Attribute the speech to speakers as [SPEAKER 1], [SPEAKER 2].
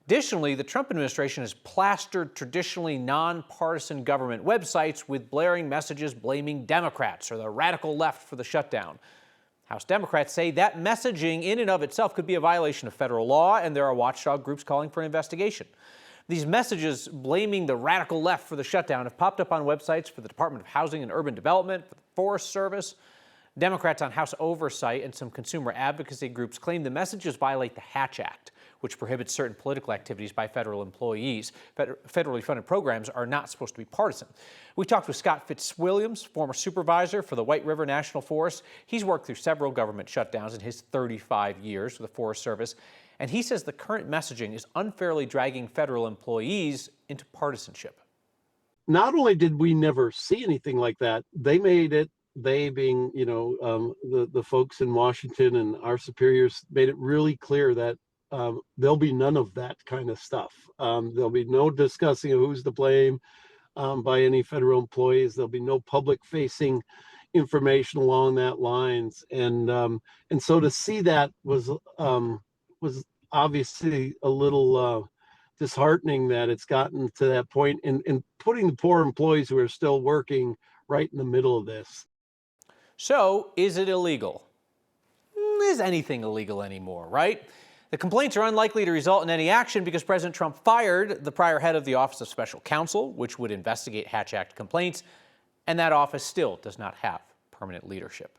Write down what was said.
[SPEAKER 1] Additionally, the Trump administration has plastered traditionally nonpartisan government websites with blaring messages blaming Democrats or the radical left for the shutdown. House Democrats say that messaging in and of itself could be a violation of federal law, and there are watchdog groups calling for an investigation. These messages blaming the radical left for the shutdown have popped up on websites for the Department of Housing and Urban Development, for the Forest Service. Democrats on House Oversight and some consumer advocacy groups claim the messages violate the Hatch Act, which prohibits certain political activities by federal employees. Federally funded programs are not supposed to be partisan. We talked with Scott Fitzwilliams, former supervisor for the White River National Forest. He's worked through several government shutdowns in his 35 years with the Forest Service, and he says the current messaging is unfairly dragging federal employees into partisanship.
[SPEAKER 2] Not only did we never see anything like that, they made it, they being, the folks in Washington and our superiors made it really clear that there'll be none of that kind of stuff. There'll be no discussing of who's to blame by any federal employees. There'll be no public-facing information along that lines. And so to see that was obviously a little disheartening that it's gotten to that point, and putting the poor employees who are still working right in the middle of this.
[SPEAKER 1] So, is it illegal? Is anything illegal anymore, right? The complaints are unlikely to result in any action because President Trump fired the prior head of the Office of Special Counsel, which would investigate Hatch Act complaints, and that office still does not have permanent leadership.